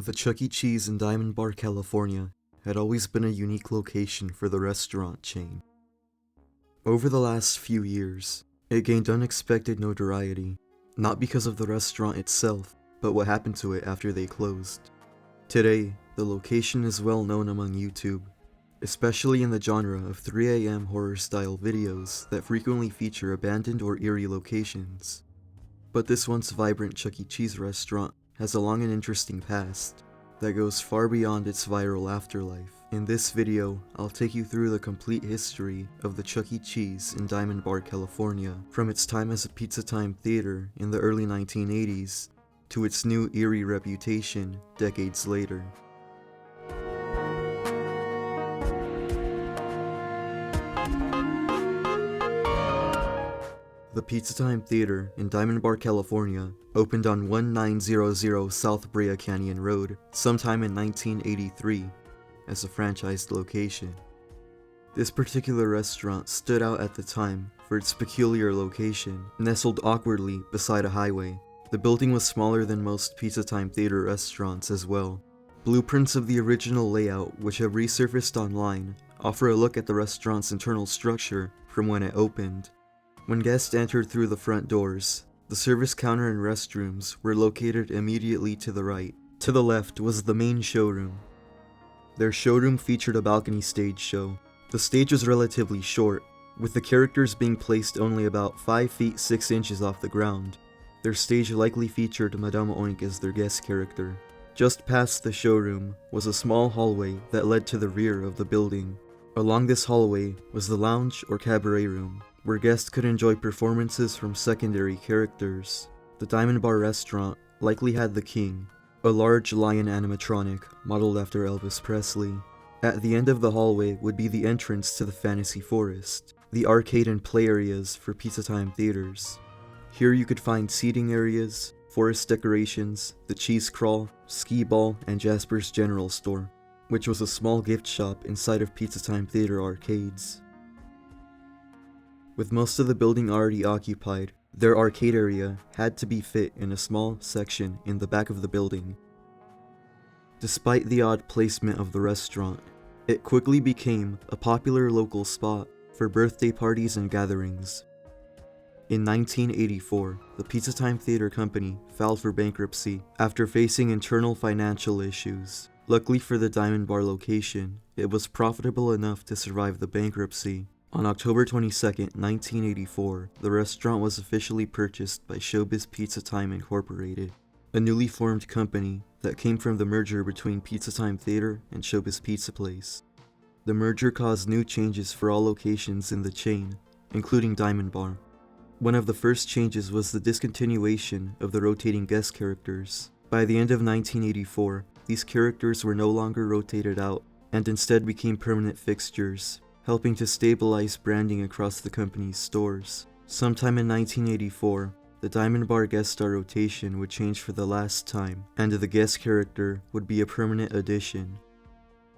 The Chuck E. Cheese in Diamond Bar, California had always been a unique location for the restaurant chain. Over the last few years, it gained unexpected notoriety, not because of the restaurant itself, but what happened to it after they closed. Today, the location is well known among YouTube, especially in the genre of 3 a.m. horror-style videos that frequently feature abandoned or eerie locations. But this once vibrant Chuck E. Cheese restaurant has a long and interesting past that goes far beyond its viral afterlife. In this video, I'll take you through the complete history of the Chuck E. Cheese in Diamond Bar, California, from its time as a Pizza Time theater in the early 1980s to its new eerie reputation decades later. The Pizza Time Theater in Diamond Bar, California opened on 1900 South Brea Canyon Road sometime in 1983 as a franchised location. This particular restaurant stood out at the time for its peculiar location, nestled awkwardly beside a highway. The building was smaller than most Pizza Time Theater restaurants as well. Blueprints of the original layout, which have resurfaced online, offer a look at the restaurant's internal structure from when it opened. When guests entered through the front doors, the service counter and restrooms were located immediately to the right. To the left was the main showroom. Their showroom featured a balcony stage show. The stage was relatively short, with the characters being placed only about 5 feet 6 inches off the ground. Their stage likely featured Madame Oink as their guest character. Just past the showroom was a small hallway that led to the rear of the building. Along this hallway was the lounge or cabaret room, where guests could enjoy performances from secondary characters. The Diamond Bar restaurant likely had the King, a large lion animatronic modeled after Elvis Presley. At the end of the hallway would be the entrance to the Fantasy Forest, the arcade and play areas for Pizza Time theaters. Here you could find seating areas, forest decorations, the cheese crawl, skee ball, and Jasper's General Store, which was a small gift shop inside of Pizza Time theater arcades. With most of the building already occupied, their arcade area had to be fit in a small section in the back of the building. Despite the odd placement of the restaurant, it quickly became a popular local spot for birthday parties and gatherings. In 1984, the Pizza Time Theater Company filed for bankruptcy after facing internal financial issues. Luckily for the Diamond Bar location, it was profitable enough to survive the bankruptcy. On October 22, 1984, the restaurant was officially purchased by Showbiz Pizza Time Incorporated, a newly formed company that came from the merger between Pizza Time Theater and Showbiz Pizza Place. The merger caused new changes for all locations in the chain, including Diamond Bar. One of the first changes was the discontinuation of the rotating guest characters. By the end of 1984, these characters were no longer rotated out, and instead became permanent fixtures, helping to stabilize branding across the company's stores. Sometime in 1984, the Diamond Bar guest star rotation would change for the last time, and the guest character would be a permanent addition.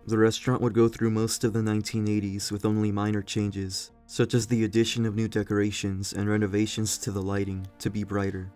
The restaurant would go through most of the 1980s with only minor changes, such as the addition of new decorations and renovations to the lighting to be brighter,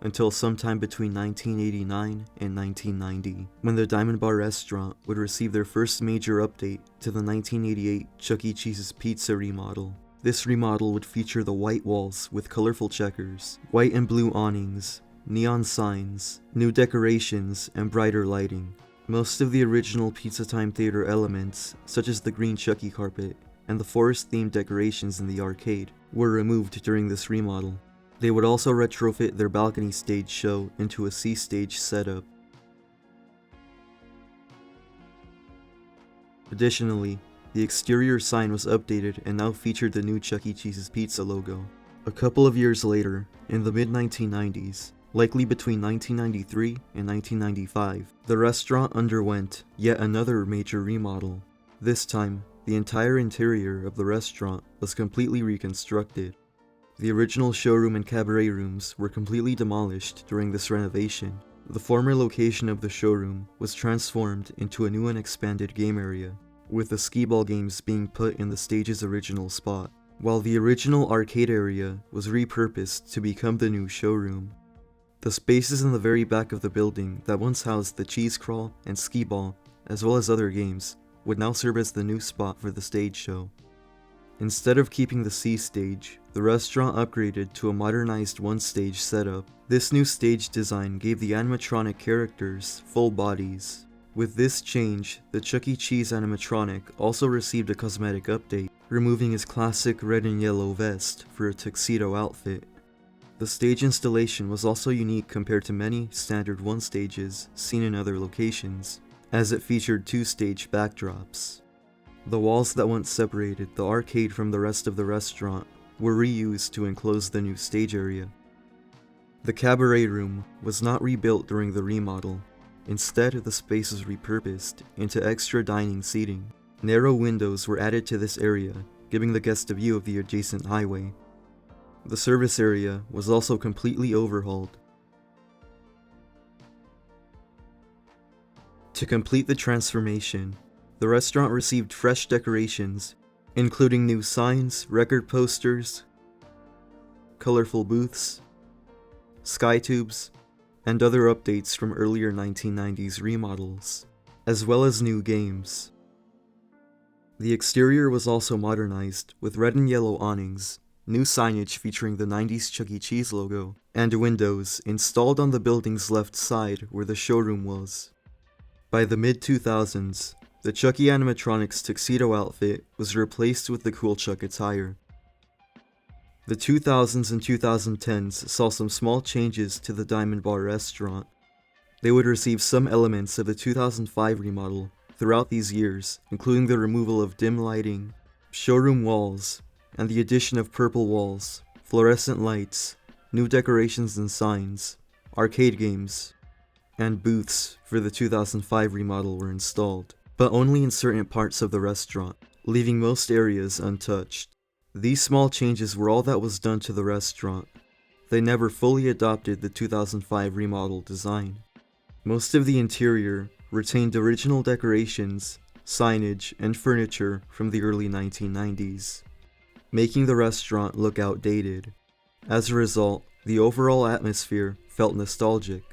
until sometime between 1989 and 1990, when the Diamond Bar restaurant would receive their first major update to the 1988 Chuck E. Cheese's Pizza remodel. This remodel would feature the white walls with colorful checkers, white and blue awnings, neon signs, new decorations, and brighter lighting. Most of the original Pizza Time Theater elements, such as the green Chuck E. carpet and the forest-themed decorations in the arcade, were removed during this remodel. They would also retrofit their balcony stage show into a C-stage setup. Additionally, the exterior sign was updated and now featured the new Chuck E. Cheese's Pizza logo. A couple of years later, in the mid-1990s, likely between 1993 and 1995, the restaurant underwent yet another major remodel. This time, the entire interior of the restaurant was completely reconstructed. The original showroom and cabaret rooms were completely demolished during this renovation. The former location of the showroom was transformed into a new and expanded game area, with the skee ball games being put in the stage's original spot, while the original arcade area was repurposed to become the new showroom. The spaces in the very back of the building that once housed the cheese crawl and skee ball, as well as other games, would now serve as the new spot for the stage show. Instead of keeping the C stage, the restaurant upgraded to a modernized one-stage setup. This new stage design gave the animatronic characters full bodies. With this change, the Chuck E. Cheese animatronic also received a cosmetic update, removing his classic red and yellow vest for a tuxedo outfit. The stage installation was also unique compared to many standard one-stages seen in other locations, as it featured two-stage backdrops. The walls that once separated the arcade from the rest of the restaurant were reused to enclose the new stage area. The cabaret room was not rebuilt during the remodel. Instead, the space was repurposed into extra dining seating. Narrow windows were added to this area, giving the guest a view of the adjacent highway. The service area was also completely overhauled. To complete the transformation, the restaurant received fresh decorations, including new signs, record posters, colorful booths, sky tubes, and other updates from earlier 1990s remodels, as well as new games. The exterior was also modernized with red and yellow awnings, new signage featuring the 90s Chuck E. Cheese logo, and windows installed on the building's left side where the showroom was. By the mid-2000s, the Chuck E. animatronics tuxedo outfit was replaced with the Cool Chuck attire. The 2000s and 2010s saw some small changes to the Diamond Bar restaurant. They would receive some elements of the 2005 remodel throughout these years, including the removal of dim lighting, showroom walls, and the addition of purple walls, fluorescent lights, new decorations and signs, arcade games, and booths for the 2005 remodel were installed, but only in certain parts of the restaurant, leaving most areas untouched. These small changes were all that was done to the restaurant. They never fully adopted the 2005 remodel design. Most of the interior retained original decorations, signage, and furniture from the early 1990s, making the restaurant look outdated. As a result, the overall atmosphere felt nostalgic.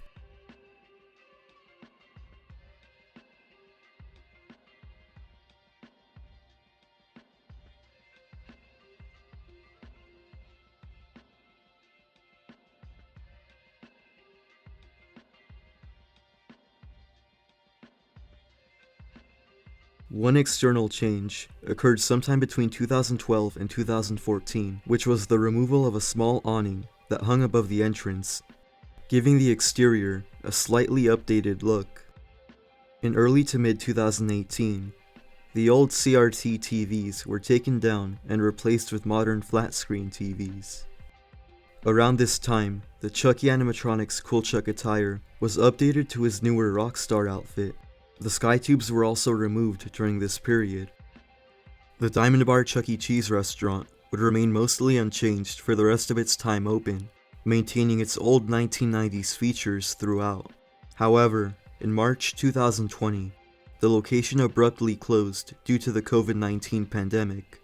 One external change occurred sometime between 2012 and 2014, which was the removal of a small awning that hung above the entrance, giving the exterior a slightly updated look. In early to mid-2018, the old CRT TVs were taken down and replaced with modern flat-screen TVs. Around this time, the Chuck E. animatronics Cool Chuck attire was updated to his newer Rockstar outfit. The sky tubes were also removed during this period. The Diamond Bar Chuck E. Cheese restaurant would remain mostly unchanged for the rest of its time open, maintaining its old 1990s features throughout. However, in March 2020, the location abruptly closed due to the COVID-19 pandemic.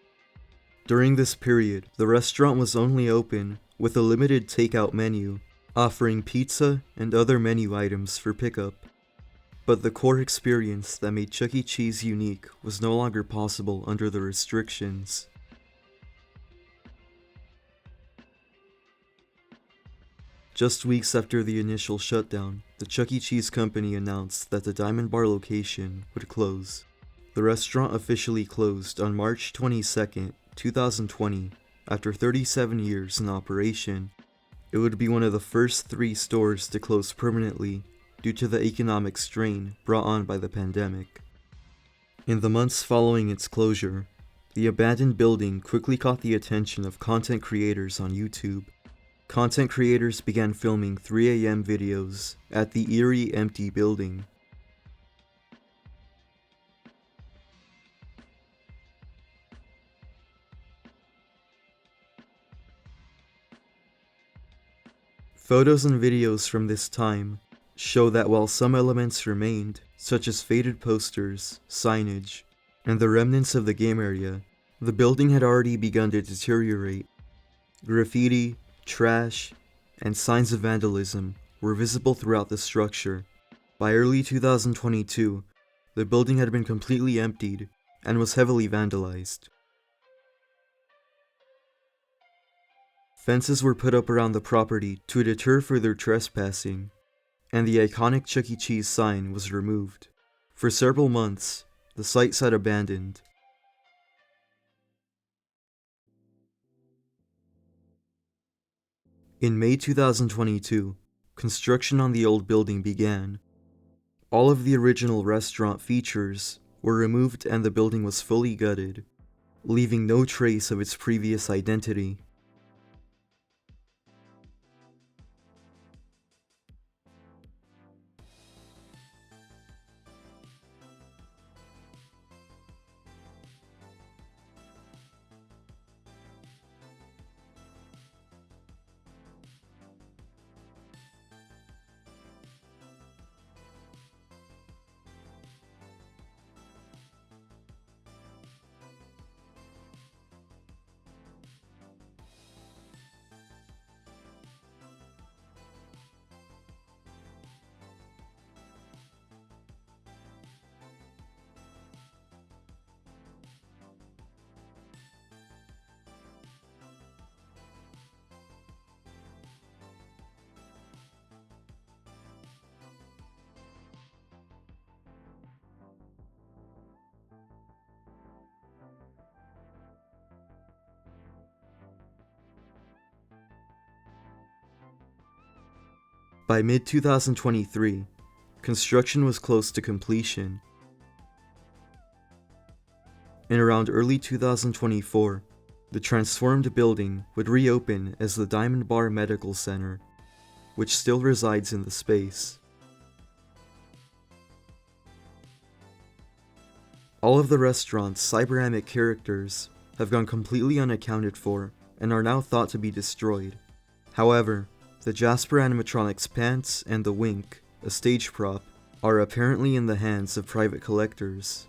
During this period, the restaurant was only open with a limited takeout menu, offering pizza and other menu items for pickup. But the core experience that made Chuck E. Cheese unique was no longer possible under the restrictions. Just weeks after the initial shutdown, the Chuck E. Cheese company announced that the Diamond Bar location would close. The restaurant officially closed on March 22, 2020, after 37 years in operation. It would be one of the first 3 stores to close permanently due to the economic strain brought on by the pandemic. In the months following its closure, the abandoned building quickly caught the attention of content creators on YouTube. Content creators began filming 3 a.m. videos at the eerie empty building. Photos and videos from this time show that while some elements remained, such as faded posters, signage, and the remnants of the game area, the building had already begun to deteriorate. Graffiti, trash, and signs of vandalism were visible throughout the structure. By early 2022, the building had been completely emptied and was heavily vandalized. Fences were put up around the property to deter further trespassing, and the iconic Chuck E. Cheese sign was removed. For several months, the site sat abandoned. In May 2022, construction on the old building began. All of the original restaurant features were removed and the building was fully gutted, leaving no trace of its previous identity. By mid-2023, construction was close to completion. In around early 2024, the transformed building would reopen as the Diamond Bar Medical Center, which still resides in the space. All of the restaurant's cyberamic characters have gone completely unaccounted for and are now thought to be destroyed. However, the Jasper animatronics pants and the Wink, a stage prop, are apparently in the hands of private collectors.